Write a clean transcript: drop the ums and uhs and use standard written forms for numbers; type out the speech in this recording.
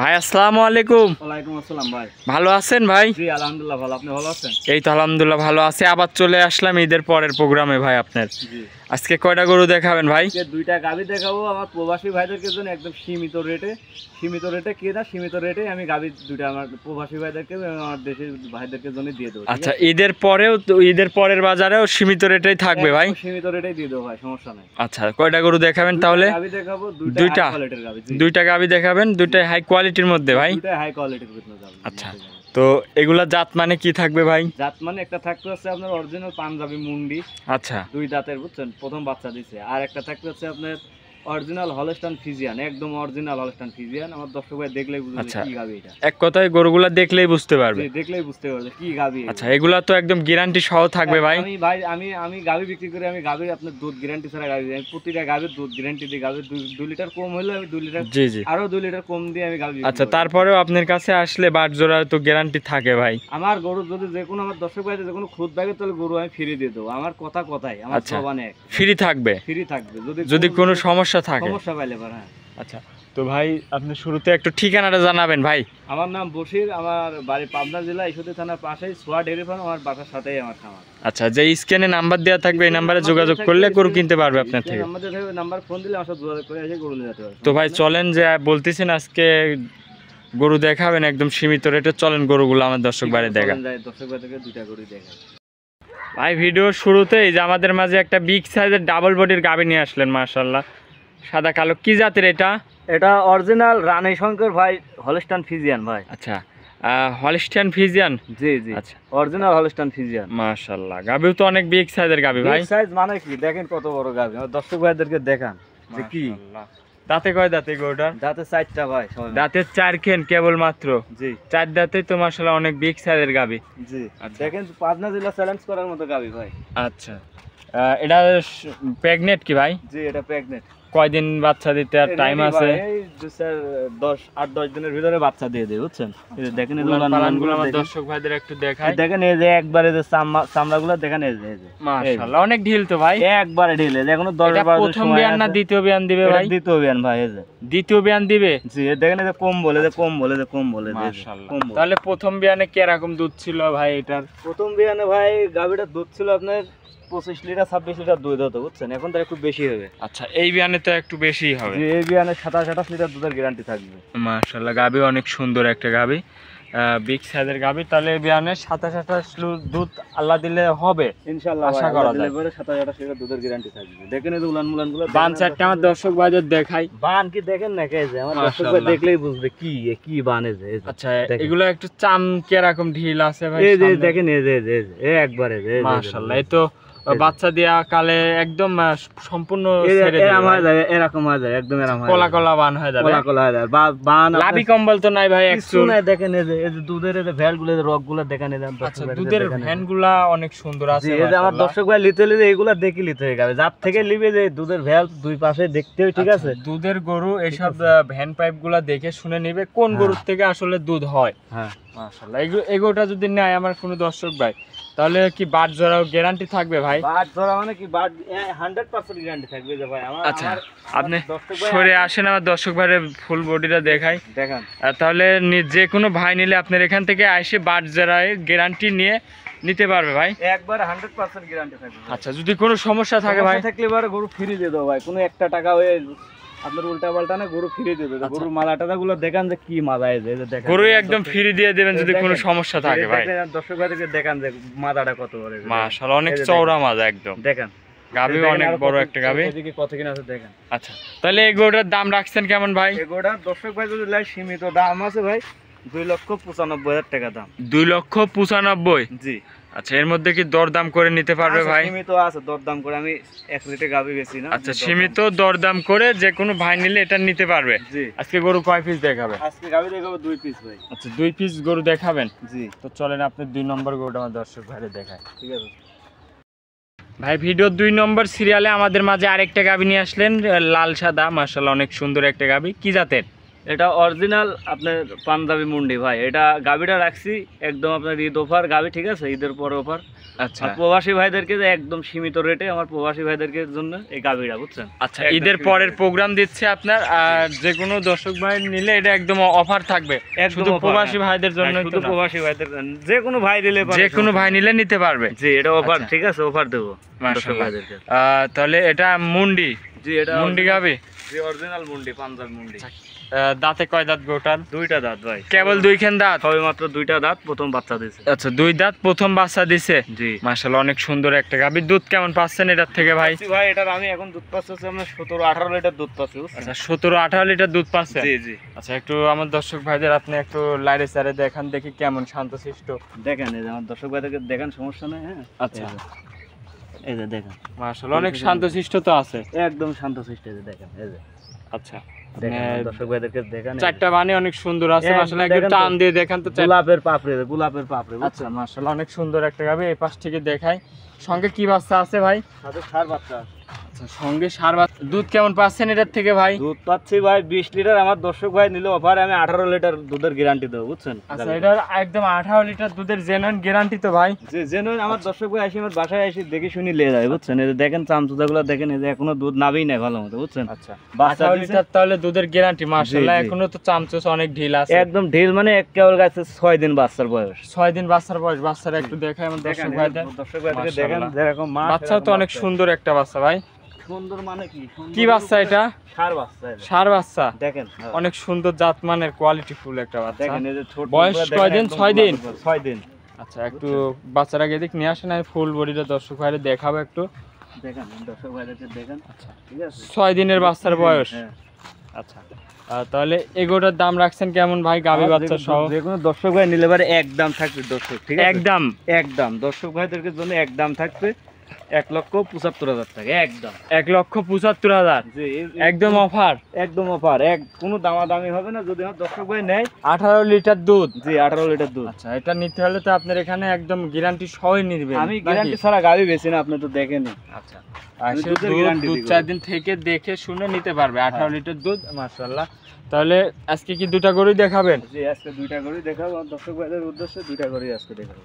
ভাই আসসালামু আলাইকুম। ওয়ালাইকুম আসসালাম ভাই। ভালো আছেন ভাই? জি আলহামদুলিল্লাহ ভালো। আপনি ভালো আছেন? এই তো আলহামদুলিল্লাহ ভালো আছি। আবার চলে আসলাম ঈদের পরের প্রোগ্রামে ভাই আপনার। জি। আজকে কয়টা গরু দেখাবেন ভাই? আজকে দুইটা গাভী দেখাবো আমার প্রবাসী ভাইদেরকে জন্য একদম সীমিত রেটে সীমিত রেটে আমি গাভী দুইটা আমার প্রবাসী ভাইদেরকে আমার দেশের ভাইদেরকে জন্য দিয়ে দেবো। আচ্ছা, ঈদের পরেও তো ঈদের পরের বাজারেও সীমিত রেটেই থাকবে ভাই? সীমিত রেটেই দিয়ে দেবো ভাই, সমস্যা নাই। আচ্ছা, কয়টা গরু দেখাবেন তাহলে? গাভী দেখাবো দুইটা কোয়ালিটির গাভী। দুইটা গাভী দেখাবেন, দুইটাই হাই কোয়ালিটির মধ্যে ভাই? দুইটাই হাই কোয়ালিটির গাভী। আচ্ছা, তো এগুলা জাত মানে কি থাকবে ভাই? জাত মানে একটা থাকতে হচ্ছে আপনার অরিজিনাল পাঞ্জাবি মুন্ডি। আচ্ছা, দুই দাঁতের, বুঝছেন, প্রথম বাচ্চা দিছে। আর একটা থাকতে হচ্ছে আপনার অরিজিনাল হলস্টাইন ফ্রিজিয়ান, একদম অরিজিনাল হলস্টাইন ফ্রিজিয়ান। আমার দর্শক ভাই দেখলেই বুঝবে কি গাভী এটা। এক কথায় গরুগুলা দেখলেই বুঝতে পারবে? দেখলেই বুঝতে পারবে কি গাভী। আচ্ছা, এগুলা তো একদম গ্যারান্টি সহ থাকবে ভাই? আমি গাভী বিক্রি করি, আমি গাভীর আপনার দুধ গ্যারান্টি ছাড়া গাভী, আমি প্রতিটা গাভীর দুধ গ্যারান্টি দিই। গাভীর 2 লিটার কম হলে আমি 2 লিটার, জি জি, আরো 2 লিটার কম দিয়ে আমি গাভী। আচ্ছা, তারপরেও আপনার কাছে আসলে বাট জোড়া তো গ্যারান্টি থাকে ভাই? আমার গরু যদি যে কোনো আমার দর্শক ভাই যে কোনো খুদ থাকে তাহলে গরু আমি ফ্রি দিয়ে দেবো। আমার কথাই আমার জবানে ফ্রি থাকবে? ফ্রি থাকবে যদি কোনো সমস্যা থাকে। সমস্যা পাইলে পারে। হ্যাঁ। আচ্ছা, তো ভাই আপনি শুরুতে একটু ঠিকানাটা জানাবেন ভাই। আমার নাম বশির, আমার বাড়ি পাবনা জেলা ঈশ্বরদী থানার পাশেই সোয়া ডেয়ারি ফার্ম, আমার বাসার সাথেই আমার খামার। আচ্ছা, যে স্ক্রিনে নাম্বার দেওয়া থাকবে এই নাম্বারে যোগাযোগ করলে গরু কিনতে পারবে আপনার থেকে? আমাদের নাম্বার ফোন দিলে আমার সাথে যোগাযোগ করে এসে গরু নিয়ে যেতে পারবে। তো ভাই চলেন, যে বলতেছেন আজকে গরু দেখাবেন একদম সীমিত রেটে, চলেন গরুগুলো আমার দর্শক বাড়ি দেখান। দর্শক ভাই থেকে দুইটা গরু দেখাই ভাই। ভিডিও শুরুতেই যে আমাদের মাঝে একটা বিগ সাইজের ডাবল বডির গাভী নিয়ে আসলেন, মাশাআল্লাহ, সাদা কালো। কি জাতের এটা? এটা অরিজিনাল রানী শঙ্কর ভাই, হলস্টাইন ফ্রিজিয়ান ভাই। আচ্ছা, হলস্টাইন ফ্রিজিয়ান। জি জি, আচ্ছা, অরিজিনাল হলস্টাইন ফ্রিজিয়ান। মাশাআল্লাহ, গাভীও তো অনেক বিগ সাইজের গাভী ভাই। বিগ সাইজ মানে কি দেখেন কত বড় গাভী, আমার দর্শক ভাইদেরকে দেখান যে কি। দাঁতে কয় দাঁতে গরুটার? দাঁতে 4টা ভাই। দাঁতের 4 খেন কেবল মাত্র? জি, 4 দাঁতে তো মাশাআল্লাহ অনেক বিগ সাইজের গাভী। জি, দেখেন পাবনা জেলা চ্যালেঞ্জ করার মতো গাভী ভাই। আচ্ছা, এটা প্রেগনেন্ট কি ভাই? জি, এটা প্রেগনেন্ট। কয়দিন বাচ্চা দিতে আর টাইম আছে? এই 8-10 দিনের ভিতরে বাচ্চা দিয়ে দেবে, বুঝছেন। এই যে দেখেন এই পালানগুলো আমার দর্শক ভাইদের একটু দেখাই। দেখেন এই যে একবারে যে চামড়াগুলো দেখেন, এই যে মাশাআল্লাহ অনেক ঢিল তো ভাই। একবারে ঢিলে এখনো 10-12 দিন প্রথম বিয়ান না দ্বিতীয় বিয়ান দিবে ভাই? দ্বিতীয় বিয়ান ভাই। এই যে দ্বিতীয় বিয়ান দিবে? জি, দেখেন এই যে কম বলে মাশাআল্লাহ। তাহলে প্রথম বিয়ানে কি রকম দুধ ছিল ভাই এটার? প্রথম বিয়ানে ভাই গাভীটা দুধ ছিল আপনার 25 লিটার 26 লিটার দুধ হতো, বুঝছেন। এখন তো একটু বেশি হবে। আচ্ছা, এই বিয়ানে তো একটু বেশি হবে? এই বিয়ানে 27-28 লিটার দুধের গ্যারান্টি থাকবে। মাশাআল্লাহ, গাভী অনেক সুন্দর একটা গাভী, বিগ সাইজের গাভী। তাহলে এই বিয়ানে 27-28 দুধ আল্লাহ দিলে হবে ইনশাআল্লাহ, আশা করা যায়। 27-28 লিটার দুধের গ্যারান্টি থাকবে। দেখেন এই উলান মুলানগুলো, বান চারটা আমার দর্শক ভাইদের দেখাই। বান কি দেখেন না, কে যে আমার দর্শক ভাই দেখলেই বুঝবে কি বান। এই যে আচ্ছা, এগুলো একটু চাম কি রকম ঢিল আছে ভাই? এই যে দেখেন এই যে একবারে মাশাআল্লাহ, এই তো বাচ্চা দেয়া কালে একদম সম্পূর্ণ এরকম হয়ে যায়, একদম এরকম কলা কলা বান হয়ে যাবে। বান লাভি কম্বল তো নাই ভাই একটু? দেখেন এই যে দুধের এই যে ভ্যালগুলো, রগগুলো দেখেন। আচ্ছা, দুধের ভ্যানগুলা অনেক সুন্দর আছে। এই যে আমার দর্শক ভাই লিতে এইগুলা দেখি লিতে হয়ে যাবে, যার থেকে লিবে যে দুধের ভ্যাল দুই পাশে দেখতে হবে, ঠিক আছে। দুধের গরু এইসব ভ্যান পাইপ গুলা দেখে শুনে নিবে কোন গরুর থেকে আসলে দুধ হয়। হ্যাঁ মাশাআল্লাহ, এগুলোটা যদি নেয় আমার কোনো দর্শক ভাই, তাহলে কি বাট জোড়াও গ্যারান্টি থাকবে ভাই? বাট জোড়া মানে কি, বাট 100% গ্যারান্টি থাকবে যে ভাই। আমার আচ্ছা, আপনি সরে আসেন, আমার দর্শক ভাইয়ের ফুল বডিটা দেখাই দেখান। তাহলে যে কোনো ভাই নিলে আপনার এখান থেকে এসে বাট জোড়ায় গ্যারান্টি নিয়ে নিতে পারবে ভাই? একবার 100% গ্যারান্টি থাকবে। আচ্ছা, যদি কোনো সমস্যা থাকে ভাই? থাকলে এবারে গরু ফ্রি দিয়ে দেবো ভাই, কোনো একটা টাকা হয়ে আপনার উল্টা পাল্টা না, গরু ফ্রি দিয়ে দেবে। গরুর মালাটা গুলো দেখান যে কি মাথা, এই যে দেখেন গরু একদম ফ্রি দিয়ে দেবেন যদি কোনো সমস্যা থাকে ভাই। দর্শক ভাইদেরকে দেখান যে মাথাটা কত বড়। মাশাআল্লাহ, অনেক চওড়া মাজা একদম। দেখেন গাভী অনেক বড় একটা গাভী। এদিকে কত কিনা আছে দেখেন। আচ্ছা, তাহলে এই গরুটার দাম রাখছেন কেমন ভাই? এই গরুটার দর্শক ভাই যদি লাই সীমিত দাম আছে ভাই, 2,95,000 টাকা দাম। 2,95,000? জি। আচ্ছা, এর মধ্যে কি দরদাম করে নিতে পারবে ভাই? সীমিত আছে, দরদাম করে আমি 1 লিটার গাভী বেশি না। আচ্ছা, সীমিত দরদাম করে যে কোনো ভাই নিলে এটা নিতে পারবে। জি। আজকে গরু কয় পিস দেখাবে? আজকে গাভী দেখাবো 2 পিস ভাই। আচ্ছা, 2 পিস গরু দেখাবেন? জি। তো চলেন আপনি 2 নম্বর গরুটা আমার দর্শক ভাইরে দেখায়। ঠিক আছে ভাই। ভিডিও 2 নম্বর সিরিয়ালে আমাদের মাঝে আরেকটা গাভী নিয়ে আসলেন, লাল সাদা, মাশাআল্লাহ অনেক সুন্দর একটা গাভী। কি জাতের? এটা অরিজিনাল আপনার পাঞ্জাবি মুন্ডি ভাই। এটা গাবিটা রাখছি একদম আপনার ঈদ অফার গাবি, ঠিক আছে, ঈদের পরে অফার। আচ্ছা আর প্রবাসী ভাইদেরকে যে একদম সীমিত রেটে আমার প্রবাসী ভাইদেরকে জন্য এই গাবিটা, বুঝছেন। আচ্ছা, ঈদের পরের প্রোগ্রাম দিচ্ছে আপনার, আর যে কোনো দর্শক ভাই নিলে এটা একদম অফার থাকবে, শুধু প্রবাসী ভাইদের জন্য, শুধু প্রবাসী ভাইদের, যে কোনো ভাই নিলে, যে কোনো ভাই নিলে নিতে পারবে। জি, এটা অফার, ঠিক আছে, অফার দেবো দর্শক ভাইদেরকে। তাহলে এটা মুন্ডি, জি, এটা মুন্ডি গাবি, জি, অরিজিনাল মুন্ডি, পাঞ্জাবি মুন্ডি। দাঁতে কয় দাঁত গোটার? দুইটা দাঁত ভাই, কেবল দুইখান দাঁত, সবে মাত্র দুইটা দাঁত, প্রথম বাচ্চা দিয়েছে। আচ্ছা, দুই দাঁত প্রথম বাচ্চা দিছে। জি মাশাআল্লাহ, অনেক সুন্দর একটা গাবি। দুধ কেমন পাচ্ছেন এটার থেকে ভাই? ভাই এটার আমি এখন দুধ পাচ্ছি আপনার 17-18 লিটার দুধ পাচ্ছি। আচ্ছা, 17-18 লিটার দুধ পাচ্ছে। জি জি। আচ্ছা, একটু আমার দর্শক ভাইদের আপনি একটু লাইরে সারে দেখান দেখি কেমন শান্তশিষ্ট। দেখেন, এই যে আমার দর্শক ভাইদেরকে দেখেন, সমস্যা নেই। হ্যাঁ, আচ্ছা, এই যে দেখেন, মাশাআল্লাহ অনেক শান্তশিষ্ট তো আছে, একদম শান্তশিষ্ট। এই যে দেখেন, এই যে আচ্ছা, দেখেন দর্শক ভাইদেরকে দেখেন, চারটা বানি অনেক সুন্দর আছে মাশাআল্লাহ। একটু টান দিয়ে দেখেন তো, গোলাপের পাপড়ি, গোলাপের পাপড়ি। আচ্ছা, মাশাআল্লাহ অনেক সুন্দর একটা গাবি। এই পাশ থেকে দেখাই, সঙ্গে কি বাচ্চা আছে ভাই? সাথে ষাঁড় বাচ্চা। আচ্ছা, সঙ্গে ষাঁড় বাচ্চা। দুধ কেমন পাচ্ছেন এটার থেকে ভাই? দুধ পাচ্ছি ভাই 20 লিটার। আমার দর্শক ভাই নিলে অফারে আমি 18 লিটার দুধের গ্যারান্টি দেবো, বুঝছেন। আচ্ছা, এটার একদম 18 লিটার দুধের জেনুইন গ্যারান্টি তো ভাই? যে জেনুইন। আমার দর্শক ভাই আসি আমার বাসায় এসে দেখে শুনি নিয়ে যায়, বুঝছেন। এই যে দেখেন চামচুদাগুলো দেখেন, এই যে এখনো দুধ নাবেই না ভালো মতো, বুঝছেন। আচ্ছা, বাচ্চা 18 লিটার তাহলে দুধের গ্যারান্টি মাশাআল্লাহ। জি, জি। এখনো তো চামচুস অনেক ঢিল আছে, একদম ঢিল, মানে এক কেবল গাছে 6 দিন বাচ্চার বয়স। 6 দিন বাচ্চার বয়স। বাচ্চারা একটু দেখাই আমার দর্শক ভাইদের। দর্শক ভাইদেরকে দেখেন, মাশাআল্লাহ। যেরকম মা বাচ্চাও তো অনেক সুন্দর একটা বাচ্চা ভাই। সুন্দর মানে কি? কি বাচ্চা এটা? ষাঁড় বাচ্চা। এটা ষাঁড় বাচ্চা, দেখেন, অনেক সুন্দর জাতমানের কোয়ালিটি ফুল একটা বাচ্চা। দেখেন এই যে ছোট বয়স কয় দিন? 6 দিন। 6 দিন। আচ্ছা, একটু বাচ্চাটাকে দিক নিয়ে আসেন, আমি ফুল বডিটা দর্শক ভাইদের দেখাবো একটু। দেখেন দর্শক ভাইদেরকে দেখেন। আচ্ছা, ঠিক আছে, 6 দিনের বাচ্চার বয়স। হ্যাঁ। আচ্ছা, তাহলে এগোটার দাম রাখছেন কেমন ভাই, গাবি বাচ্চা সহ? যে কোনো দর্শক ভাই নিলে পারে একদম থাকবে দর্শক, ঠিক আছে, একদম একদম দর্শক ভাইদেরকে জন্য একদম থাকবে 1,75,000 টাকা, একদম 1,75,000 জি, একদম অফার, একদম অফার। কোনো দামাদামি হবে না যদি আমার দর্শক ভাই নেয়। 18 লিটার দুধ। জি, 18 লিটার দুধ। আচ্ছা, এটা নিতে হলে তো আপনার এখানে একদম গ্যারান্টি সহই নিবেন। আমি গ্যারান্টি ছাড়া গাবি বেশি না, আপনি তো দেখেনই। আচ্ছা, আমি আসলে দুধের guarantee দুধ দিই। 4 দিন থেকে দেখে শুনে নিতে পারবে। 18 লিটার দুধ, মাশাআল্লাহ। তাহলে আজকে কি দুটা গরুই দেখাবেন? জি, আজকে দুইটা করে দেখাবো আমার দর্শক ভাইদের উদ্দেশ্যে, দুইটা করে আজকে দেখাবো।